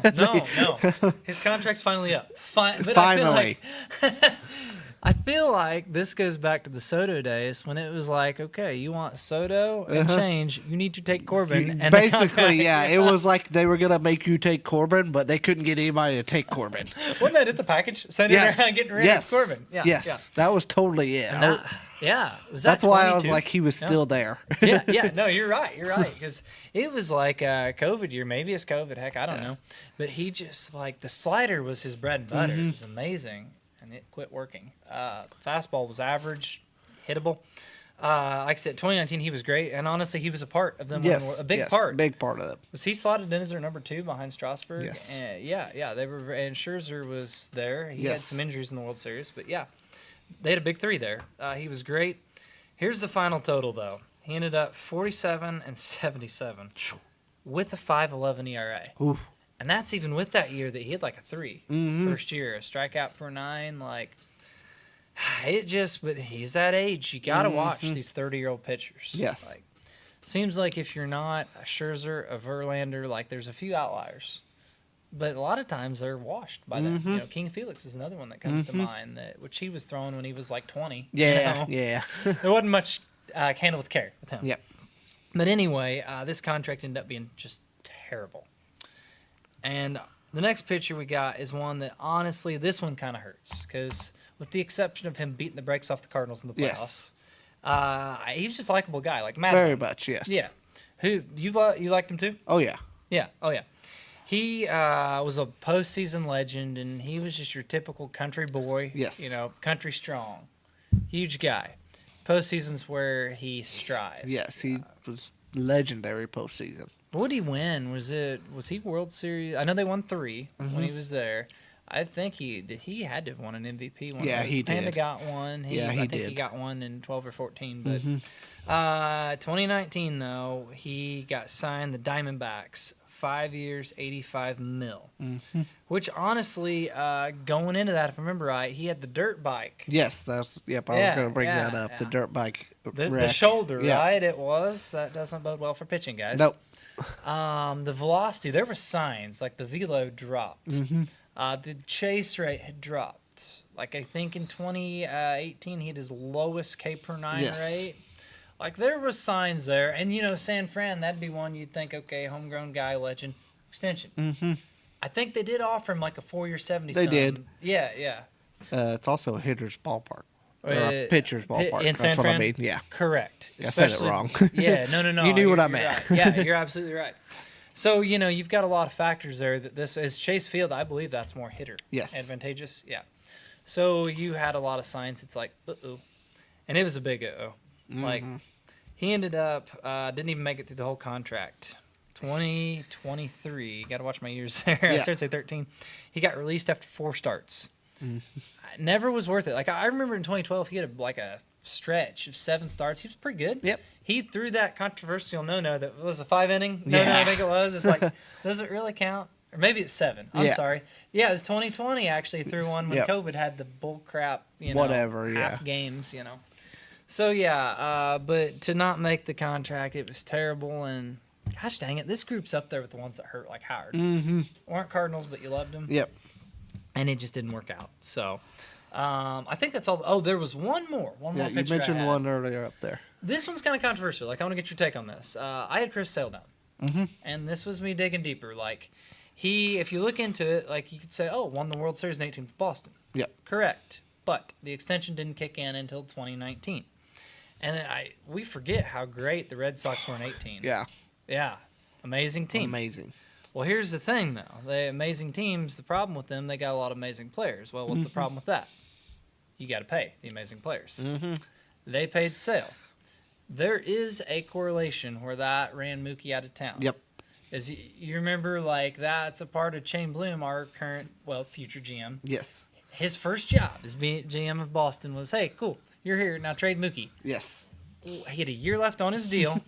His contract's finally up. But Finally. I feel like this goes back to the Soto days when it was like, okay, you want Soto and change, you need to take Corbin. And the Basically, contract- yeah. It was like they were gonna make you take Corbin, but they couldn't get anybody to take Corbin. Wasn't that it, the package? Sending around getting rid of Corbin. Yeah, Yes. That was totally it. Yeah. Was that That's why I was 22? like, he was still there. yeah. No, you're right. Because it was like COVID year. Maybe it's COVID. Heck, I don't know. But he just, like, the slider was his bread and butter. It was amazing. And it quit working. Fastball was average, hittable. Like I said, 2019, he was great. And honestly, he was a part of them. Yes. A big yes, part. Big part of it. Was he slotted in as their number 2 behind Strasburg? Yes. Yeah. They were, and Scherzer was there. He had Yes. some injuries in the World Series. But, yeah, they had a big 3 there. He was great. Here's the final total, though. He ended up 47 and 77 with a 5.11 ERA. Oof. And that's even with that year that he had like a 3 first year, a strikeout per 9. Like, but he's that age. You got to watch these 30-year-old pitchers. Yes. Like, seems like if you're not a Scherzer, a Verlander, like there's a few outliers. But a lot of times they're washed by that. You know, King Felix is another one that comes to mind, which he was throwing when he was like 20. Yeah. you know? Yeah. There wasn't much handled with care with him. Yep. But anyway, this contract ended up being just terrible. And the next pitcher we got is one that, honestly, this one kind of hurts. Because with the exception of him beating the brakes off the Cardinals in the playoffs, he was just a likable guy. Like Matt. Very much, yes. Yeah. Who, you liked him too? Oh, yeah. Yeah. Oh, yeah. He was a postseason legend, and he was just your typical country boy. Yes. You know, country strong. Huge guy. Postseason's where he strived. Yes, he was legendary postseason. What did he win? Was he World Series? I know they won 3 when he was there. I think he had to have won an MVP. Yeah, he Panda did. got one. He I think did. he got one in 12 or 14. But 2019 though, he got signed the Diamondbacks, 5 years, $85 million. Which honestly, going into that, if I remember right, he had the dirt bike. Yes, I was going to bring that up. The dirt bike The wreck. shoulder, Yeah. right? It was. That doesn't bode well for pitching, guys. Nope. The velocity, there were signs like the velo dropped. The chase rate had dropped. Like I think in 2018 he had his lowest K per 9 Yes. rate. Like there was signs there, and you know San Fran, that'd be one you'd think, okay, homegrown guy, legend, extension. I think they did offer him like a 4-year 70. They did. Yeah, yeah. It's also a hitter's ballpark. Or a pitcher's ballpark. In San That's what Fran? I mean. Yeah. Correct. I said it Especially- wrong. Yeah, no. You knew what I you're meant. right. Yeah, you're absolutely right. So, you know, you've got a lot of factors there. That this is Chase Field. I believe that's more hitter. Yes. Advantageous. Yeah. So you had a lot of signs. It's like, uh-oh. And it was a big uh-oh. Like, he ended up, didn't even make it through the whole contract. 2023. Got to watch my years there. I Yeah. started to say 13. He got released after 4 starts. Never was worth it. Like, I remember in 2012, he had a stretch of 7 starts. He was pretty good. Yep. He threw that controversial no-no that was a 5-inning no-no, Yeah. I think it was. It's like, does it really count? Or maybe it's 7. I'm Yeah. sorry. Yeah, it was 2020 actually threw one when Yep. COVID had the bull crap, you know, Whatever, half yeah. games, you know. So, yeah, but to not make the contract, it was terrible. And gosh dang it, this group's up there with the ones that hurt, like Howard. Weren't Cardinals, but you loved them. Yep. And it just didn't work out. So, I think that's all. Oh, there was one more. One Yeah, more you pitcher I mentioned had. one earlier up there. This one's kind of controversial. Like, I want to get your take on this. I had Chris Sale down. And this was me digging deeper. Like, if you look into it, like, you could say, oh, won the World Series in 18 with Boston. Yep. Correct. But the extension didn't kick in until 2019. And we forget how great the Red Sox were in 18. Yeah. Yeah. Amazing team. Amazing. Well, here's the thing, though. The amazing teams, the problem with them, they got a lot of amazing players. Well, what's the problem with that? You got to pay the amazing players. They paid Sale. There is a correlation where that ran Mookie out of town. Yep. As you remember, like, that's a part of Shane Bloom, our current, future GM. Yes. His first job as being GM of Boston was, hey, cool, you're here, now trade Mookie. Yes. He had a year left on his deal.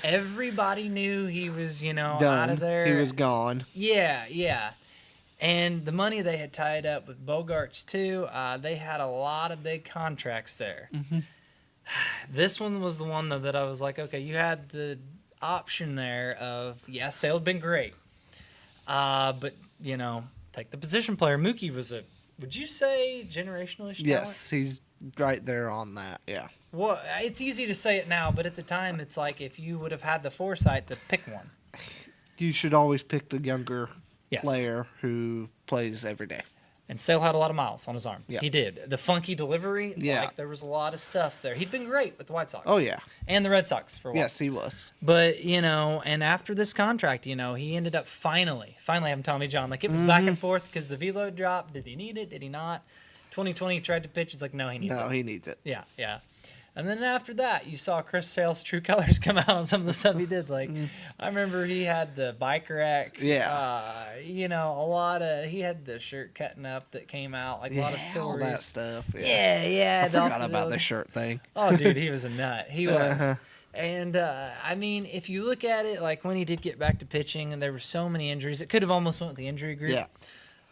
Everybody knew he was, Done. out of there. He was gone. Yeah, yeah. And the money they had tied up with Bogarts, too, they had a lot of big contracts there. This one was the one, though, that I was like, okay, you had the option there of, Sale had been great. But, take the position player. Mookie was would you say, generational-ish talent? Yes, he's right there on that. Yeah. Well, it's easy to say it now, but at the time, it's like if you would have had the foresight to pick one. You should always pick the younger Yes. player who plays every day. And Sale had a lot of miles on his arm. Yeah. He did. The funky delivery, Yeah. there was a lot of stuff there. He'd been great with the White Sox. Oh, yeah. And the Red Sox for a while. Yes, he was. But, and after this contract, he ended up finally having Tommy John. Like, it was back and forth because the velo dropped. Did he need it? Did he not? 2020, he tried to pitch. It's like, no, he needs it. No, he needs it. Yeah, yeah. And then after that, you saw Chris Sale's true colors come out on some of the stuff he did. Like, I remember he had the bike rack. Yeah. He had the shirt cutting up that came out. Like, a lot of stories. all that stuff. Yeah, yeah. I forgot about the shirt thing. Oh, dude, he was a nut. He was. Uh-huh. And, if you look at it, like, when he did get back to pitching and there were so many injuries, it could have almost went with the injury group. Yeah.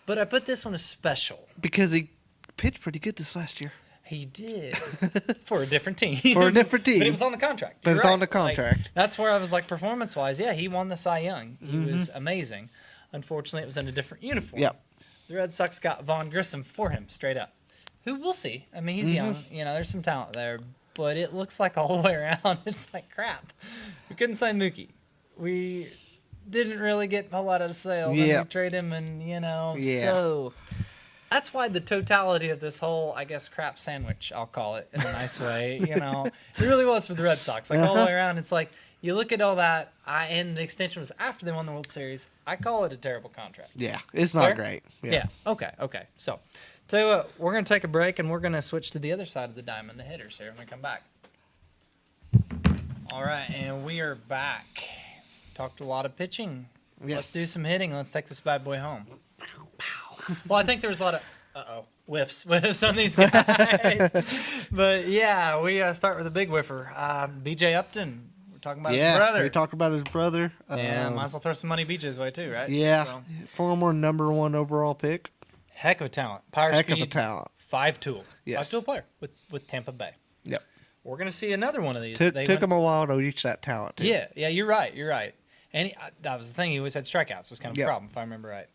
But I put this one as special. Because he pitched pretty good this last year. He did for a different team. For a different team. But he was on the contract. But You're it's on right. the contract. Like, that's where I was like, performance-wise, yeah, he won the Cy Young. He was amazing. Unfortunately, it was in a different uniform. Yep. The Red Sox got Vaughn Grissom for him, straight up. Who we'll see. I mean, he's young. There's some talent there. but it looks like all the way around, it's like crap. We couldn't sign Mookie. We didn't really get a lot of sale when we trade him, and so that's why the totality of this whole, I guess, crap sandwich, I'll call it in a nice way, it really was for the Red Sox. Like all the way around, it's like you look at all that, and the extension was after they won the World Series. I call it a terrible contract. Yeah, it's not great. Yeah. Okay. So, tell you what, we're gonna take a break, and we're gonna switch to the other side of the diamond, the hitters here, when we come back. All right, and we are back. Talked a lot of pitching. Yes. Let's do some hitting. Let's take this bad boy home. Well, I think there was a lot of whiffs on these guys. But yeah, we start with a big whiffer. BJ Upton. We're talking about his brother. We talk about his brother. Yeah, might as well throw some money BJ's way too, right? Yeah, So, former #1 overall pick. heck of a talent. Power Heck speed. of a talent. 5-tool. Yes. 5-tool player with Tampa Bay. Yep. We're gonna see another one of these. Took They him a while to reach that talent. Too. Yeah, you're right. And that was the thing. He always had strikeouts. Was kind of a Yep. problem, if I remember right.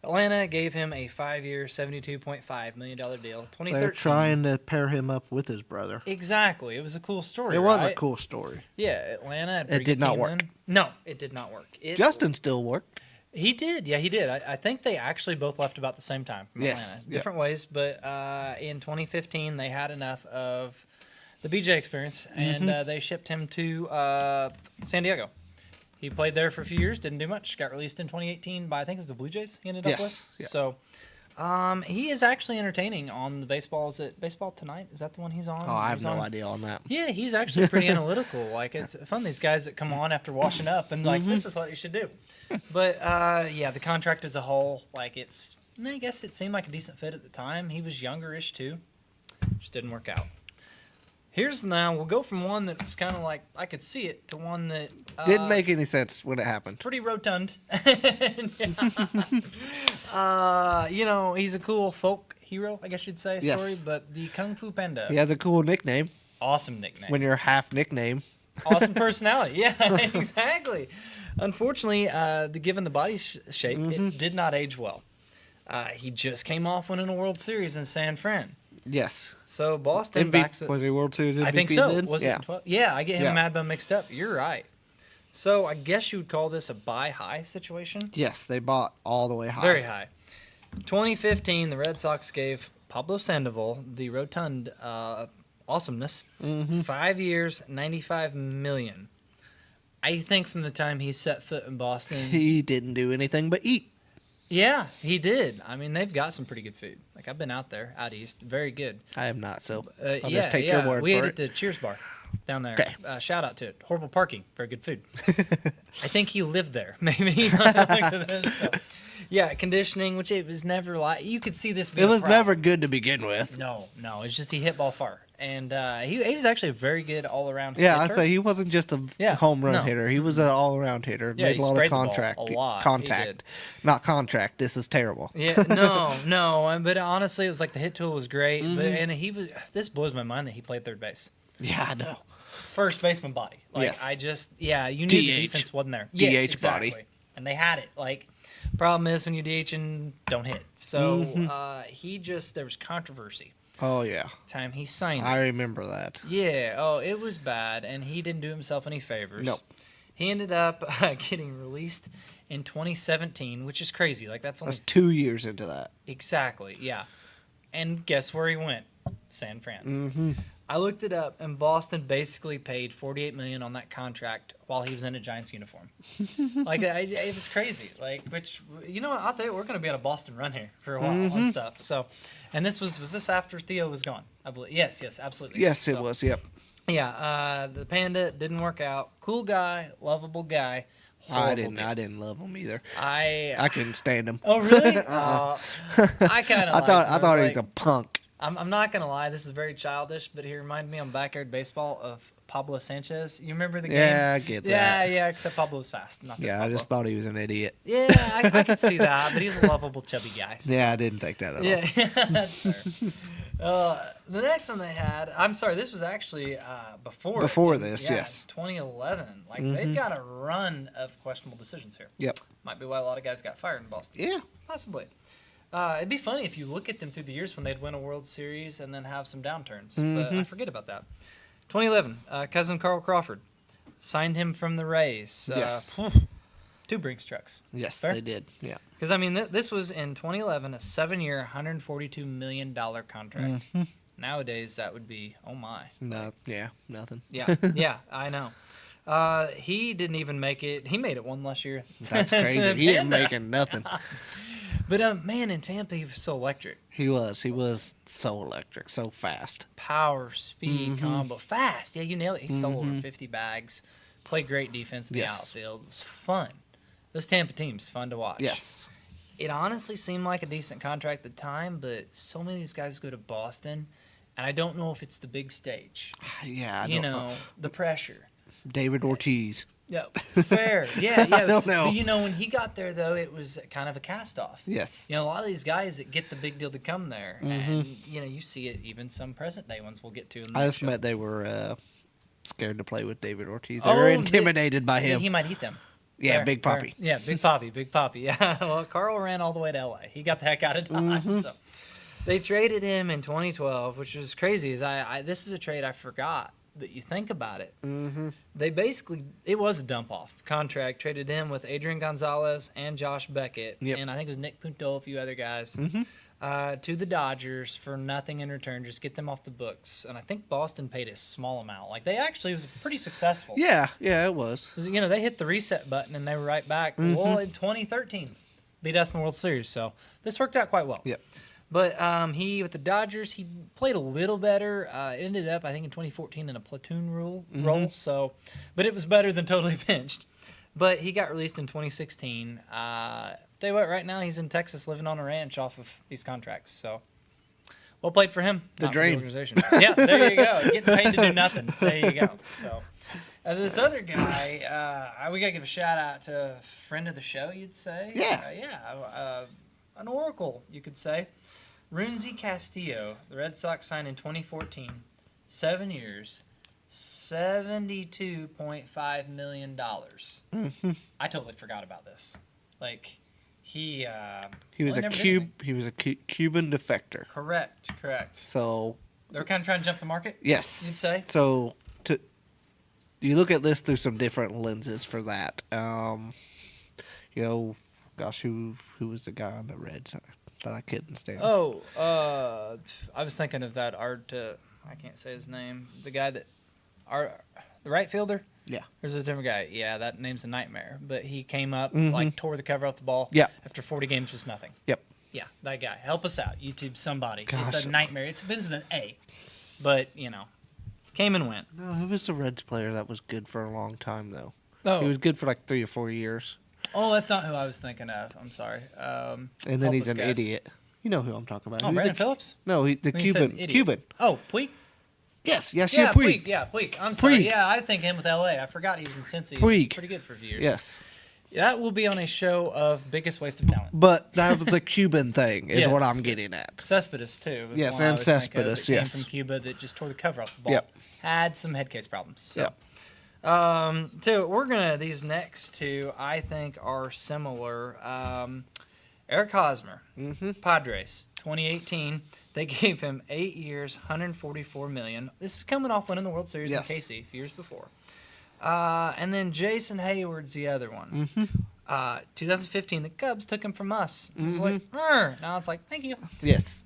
Atlanta gave him a 5-year, $72.5 million deal. 2013. They're trying to pair him up with his brother. Exactly. It was a cool story. It was a right? cool story. Yeah, Atlanta. Had a It pretty did good not team work. then. No, it did not work. Justin still worked. He did. Yeah, he did. I think they actually both left about the same time from Yes. Atlanta. Yep. Different ways, but in 2015 they had enough of the BJ experience, and they shipped him to San Diego. He played there for a few years, didn't do much. Got released in 2018 by, I think it was the Blue Jays he ended up with. Yes. Yeah. So he is actually entertaining on the baseball. Is it Baseball Tonight? Is that the one he's on? Oh, I have He's no on- idea on that. Yeah, he's actually pretty analytical. Like, it's fun, these guys that come on after washing up and like, this is what you should do. But yeah, the contract as a whole, like, I guess it seemed like a decent fit at the time. He was younger-ish too. Just didn't work out. We'll go from one that was kind of like, I could see it, to one that Didn't make any sense when it happened. pretty rotund. He's a cool folk hero, I guess you'd say, Yes. story. But the Kung Fu Panda, He has a cool nickname awesome nickname. when you're half nickname. Awesome personality. Yeah, exactly. Unfortunately, given the body shape, it did not age well. He just came off winning a World Series in San Fran. Yes. So Boston backs it. Was he World Series MVP I think so. then? Was Yeah. it 12? Yeah, I get him Yeah. and Mad Bum mixed up. You're right. So I guess you would call this a buy high situation. Yes, they bought all the way high. Very high. 2015, the Red Sox gave Pablo Sandoval the rotund awesomeness. 5 years, $95 million. I think from the time he set foot in Boston, He didn't do anything but eat. yeah, he did. I mean, they've got some pretty good food. Like, I've been out there, out east, very good. I am not, so I'll Yeah, just take yeah. your word We ate for at it. the Cheers bar down there. Okay. Shout out to it. Horrible parking, very good food. I think he lived there. Maybe. When I looked at this, so. Yeah, conditioning, which it was never like you could see this. Being It was a problem. never good to begin with. No. It's just he hit ball far, and he was actually a very good all around. Yeah, hitter. I'd say he wasn't just a Yeah, home run no. hitter. He was an all-around hitter. Yeah, Made he a lot sprayed of the ball contact. a lot. He Contact. did. Not contract. This is terrible. Yeah, no, but honestly, it was like the hit tool was great, but and he was. This blows my mind that he played third base. Yeah, I know. First baseman body. Like Yes. you knew the DH. defense wasn't there. DH Yes, body. exactly. And they had it. Like, problem is when you DH and don't hit. So there was controversy. Oh, yeah. Time he signed. I remember that. Yeah. Oh, it was bad, and he didn't do himself any favors. Nope. He ended up getting released in 2017, which is crazy. Like, that's only That's 2 years into that. exactly. Yeah. And guess where he went? San Fran. Mm-hmm. I looked it up, and Boston basically paid $48 million on that contract while he was in a Giants uniform. Like, it was crazy. Like, which, you know what? I'll tell you, we're going to be on a Boston run here for a while on stuff. So, and this was this after Theo was gone? I believe. Yes, absolutely. Yes, it So, was. Yep. Yeah, the Panda didn't work out. Cool guy, lovable guy. I horrible didn't. dude. I didn't love him either. I I couldn't stand him. Oh really? I kind of. I thought he was a punk. I'm not gonna lie. This is very childish, but he reminded me on Backyard Baseball of Pablo Sanchez. You remember the game? Yeah, I get that. Yeah. Except Pablo was fast. Not this Yeah, I Pablo. just thought he was an idiot. Yeah, I could see that, but he's a lovable, chubby guy. Yeah, I didn't think that at all. Yeah, that's fair. The next one they had, I'm sorry, this was actually before. Before this, yes. 2011. Like, they've got a run of questionable decisions here. Yep. Might be why a lot of guys got fired in Boston. Yeah. Possibly. It'd be funny if you look at them through the years when they'd win a World Series and then have some downturns. But I forget about that. 2011, cousin Carl Crawford signed him from the Rays. Yes. 2 Brinks trucks. Yes, Fair? they did. Yeah. Because, I mean, this was in 2011, a 7-year, $142 million contract. Nowadays, that would be, oh my. No. Yeah. Nothing. Yeah, yeah, I know. He didn't even make it. He made it one last year. That's crazy. He didn't make nothing. But, man, in Tampa, he was so electric. He was. He was so electric, so fast. Power, speed, combo. Fast. Yeah, you nailed it. He stole over 50 bags. Played great defense in the outfield. It was fun. This Tampa team's fun to watch. Yes. It honestly seemed like a decent contract at the time, but so many of these guys go to Boston, and I don't know if it's the big stage. Yeah, I You don't know, the pressure. David Ortiz. Yeah, fair. Yeah. I don't know. But, when he got there, though, it was kind of a cast-off. Yes. A lot of these guys that get the big deal to come there, and, you see it, even some present-day ones we'll get to in the I next just show. meant they were scared to play with David Ortiz. They were intimidated by him. He might eat them. Yeah, Fair, Big fair. Papi. Yeah, Big Papi. Yeah, well, Carl ran all the way to L.A. He got the heck out of Dodge. So they traded him in 2012, which is crazy. This is a trade I forgot that you think about it. They basically, it was a dump-off contract. Traded him with Adrian Gonzalez and Josh Beckett, and I think it was Nick Punto, a few other guys, to the Dodgers for nothing in return. Just get them off the books. And I think Boston paid a small amount. Like, they actually was pretty successful. Yeah, it was. 'Cause, they hit the reset button and they were right back. Well, in 2013, beat us in the World Series. So this worked out quite well. Yep. But he, with the Dodgers, he played a little better. Ended up, I think, in 2014 in a platoon role. So, but it was better than totally benched. But he got released in 2016. Tell you what, right now he's in Texas living on a ranch off of these contracts. So, well played for him. The not for dream. organization. Yeah, there you go. Getting paid to do nothing. There you go. So, this other guy, we got to give a shout out to a friend of the show, you'd say. Yeah. An oracle, you could say. Runzi Castillo, the Red Sox signed in 2014, 7 years, $72.5 million. I totally forgot about this. Like, he was never a did anything. He was a Cuban defector. Correct. So They were kind of trying to jump the market. yes, You'd say? So you look at this through some different lenses for that. Gosh, who was the guy on the Reds that I couldn't stand? Oh, I was thinking of that Art. I can't say his name. The guy that the right fielder. Yeah. There's a different guy. Yeah, that name's a nightmare. But he came up, tore the cover off the ball. Yeah. After 40 games, just nothing. Yep. Yeah, that guy. Help us out. YouTube somebody. Gosh. It's a nightmare. It's been an A. But, came and went. No, who was the Reds player that was good for a long time though? Oh, He was good for like 3 or 4 years, that's not who I was thinking of. I'm sorry. and then help he's us, an guys. idiot. You know who I'm talking about? Oh, Who's Brandon the- Phillips? No, the When you said Cuban. idiot. Cuban. Oh, Puig? Yes, Yeah, Puig. Puig. Yeah, Puig. I'm sorry. Puig. Yeah, I think him with LA. I forgot he was in Cincy. He was Puig. pretty good for a few years. Yes, That will be on a show of biggest waste of talent. but that was a Cuban thing, is what Yes. I'm getting at. Cespedes too. Was Yes, the one I and was thinking of Cespedes, that came yes. from Cuba that just tore the cover off the ball. Yep. Had some head case problems. So. Yep. So these next two I think are similar. Eric Hosmer, Padres, 2018. They gave him 8 years, $144 million. This is coming off winning the World Series Yes. in KC a few years before. And then Jason Hayward's the other one. 2015, the Cubs took him from us. It was like, now it's like, thank you. Yes,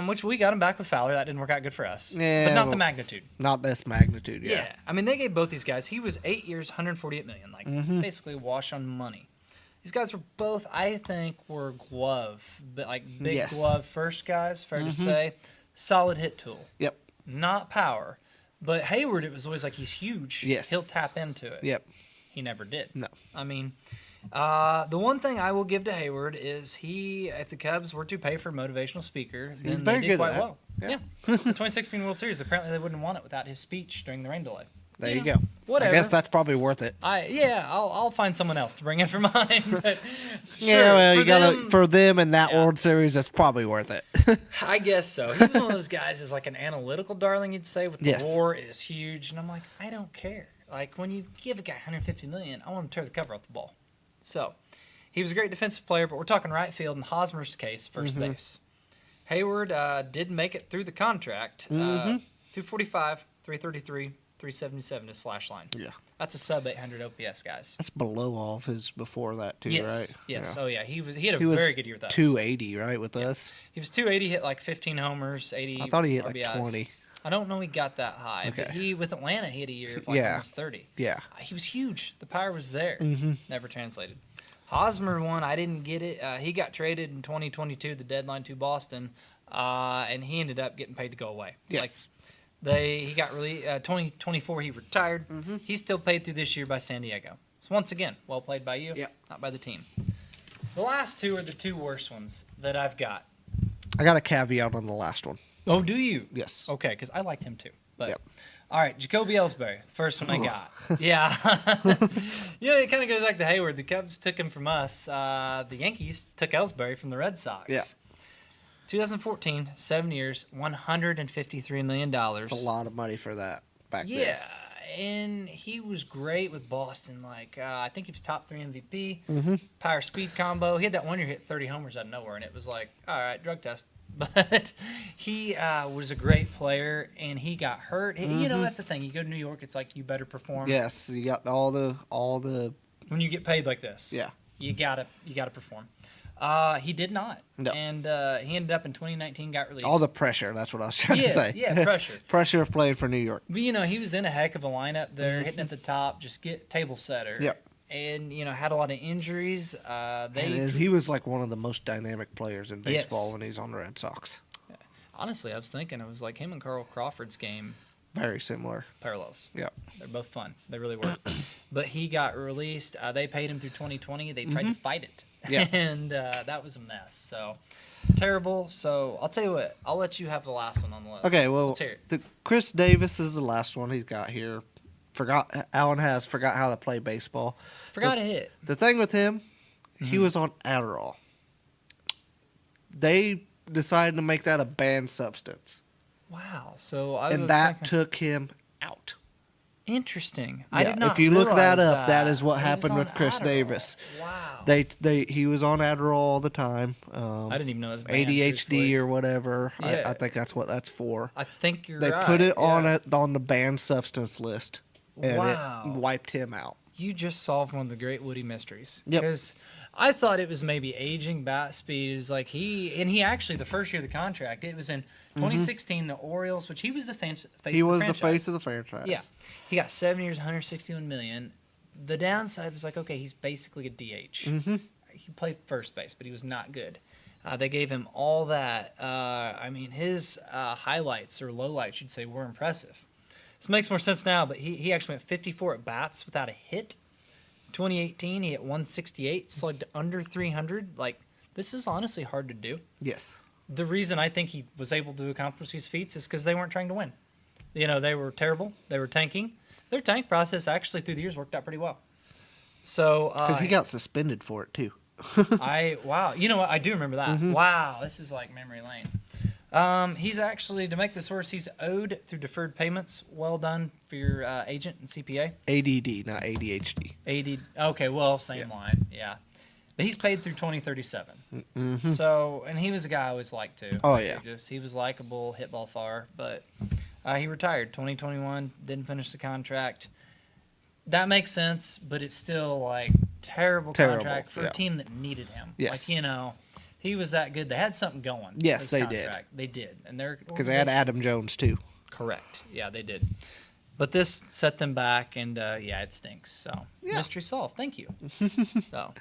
Which we got him back with Fowler. That didn't work out good for us. Yeah, but not well, the magnitude. not this magnitude. Yeah. I mean, they gave both these guys. He was 8 years, $148 million. Like, basically wash on money. These guys were both, I think, were glove, but like big Yes. glove first guys, fair to say. Solid hit tool. Yep. Not power. But Hayward, it was always like he's huge. Yes. He'll tap into it. Yep. He never did. No. I mean, the one thing I will give to Hayward is if the Cubs were to pay for a motivational speaker, then very they good did at quite that. well. Yeah. The 2016 World Series, apparently they wouldn't want it without his speech during the rain delay. There you know, go. Whatever. I guess that's probably worth it. I'll find someone else to bring in for mine. But Yeah, sure, well, for you gotta them, for them in that yeah. World Series, that's probably worth it. I guess so. He was one of those guys is like an analytical darling, you'd say, with the Yes. WAR is huge, and I'm like, I don't care. Like when you give a guy $150 million, I want him to tear the cover off the ball. So he was a great defensive player, but we're talking right field. In Hosmer's case, first base. Hayward did make it through the contract. 245, 333, 377 is slash line. Yeah. That's a sub 800 OPS, guys. That's below all of his before that too, Yes. right? Yes. Yeah. Oh yeah. He had a He was very good year with us. 280, right, with us. He was 280, hit like 15 homers, 80. I thought he hit RBIs. like 20. I don't know he got that high, but Okay. he with Atlanta he had a year of like Yeah. almost 30. Yeah. He was huge. The power was there. Mhm. Never translated. Hosmer one, I didn't get it. He got traded in 2022, the deadline to Boston, and he ended up getting paid to go away. Yes. He got really 2024. He retired. He's still paid through this year by San Diego. So once again, well played by you, Yep. not by the team. The last two are the two worst ones that I've got. I got a caveat on the last one. Oh, do you? Yes. Okay, because I liked him too. But Yep. all right, Jacoby Ellsbury, the first one I got. Yeah, yeah. It kind of goes back to Hayward. The Cubs took him from us. The Yankees took Ellsbury from the Red Sox. Yeah. 2014, 7 years, $153 million. It's a lot of money for that back then. Yeah, and he was great with Boston. Like I think he was top 3 MVP. Power speed combo. He had that one year hit 30 homers out of nowhere, and it was like, all right, drug test. But he was a great player, and he got hurt. You know, that's the thing. You go to New York, it's like you better perform. Yes, you got all the When you get paid like this, Yeah. you gotta perform. He did not, No. and he ended up in 2019, got released. all the pressure. That's what I was trying to say. Yeah, pressure. Pressure of playing for New York. But you know, he was in a heck of a lineup there, hitting at the top, just get table setter. Yep. And you know, had a lot of injuries. And he was like one of the most dynamic players in baseball Yes. when he's on the Red Sox. Honestly, I was thinking it was like him and Carl Crawford's game Very similar. parallels. Yeah. They're both fun. They really were. But he got released. They paid him through 2020. They tried to fight it. Yeah. And that was a mess. So terrible. So I'll tell you what. I'll let you have the last one on the list. Okay, well, Let's hear it. the Chris Davis is the last one he's got here. Alan has forgot how to play baseball. Forgot to hit. The thing with him, he was on Adderall. They decided to make that a banned substance, Wow. So I and was that thinking- took him out. Interesting. I Yeah, did not if you look that realize up, that is what He was happened with on Chris Adderall. Davis. Wow. He was on Adderall all the time. I didn't even know it was banned, ADHD truthfully. or whatever. Yeah. I think that's what that's for. I think you're They right. put it yeah. on the banned substance list, and Wow. it wiped him out. You just solved one of the great Woody mysteries. Yep. Because I thought it was maybe aging bat speed. Is like he actually the first year of the contract. It was in 2016. The Orioles, which he was the face. He was the franchise. face of the franchise. Yeah, he got 7 years, 161 million. The downside was like, okay, he's basically a DH. He played first base, but he was not good. They gave him all that. I mean, his highlights or lowlights, you'd say, were impressive. This makes more sense now, but he actually went 54 at bats without a hit. 2018, he hit 168, slugged under 300. Like, this is honestly hard to do. Yes. The reason I think he was able to accomplish these feats is because they weren't trying to win. You know, they were terrible. They were tanking. Their tank process actually through the years worked out pretty well. So Because he got suspended for it too. wow, you know what? I do remember that. Wow, this is like memory lane. He's actually, to make this worse, he's owed through deferred payments. Well done for your agent and CPA. ADD, not ADHD. Okay, well, same line, yeah. But he's paid through 2037. So, and he was a guy I always liked too. Oh, yeah. He was likable, hit ball far, but he retired 2021. Didn't finish the contract. That makes sense, but it's still like terrible contract for yeah. a team that needed him. Yes. Like, you know, he was that good. They had something going. Yes, with his they did. contract. They did, and they're Because they had Adam Jones too. correct. Yeah, they did. But this set them back, and yeah, it stinks. So Yeah. mystery solved. Thank you. So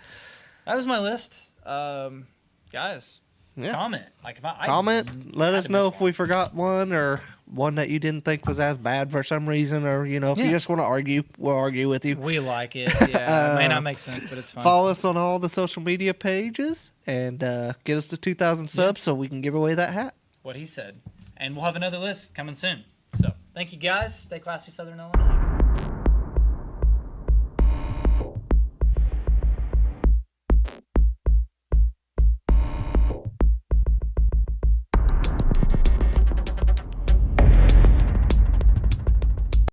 that was my list. Guys, Yeah. comment. Like if I Comment. Let had us to know miss if we forgot one or one that you didn't think was as bad for some reason, or if Yeah. you just want to argue, we'll argue with you. We like it. Yeah, it may not make sense, but it's fun. Follow us on all the social media pages and get us to 2,000 subs so we can give away that hat. What he said, and we'll have another list coming soon. So thank you guys. Stay classy, Southern Illinois.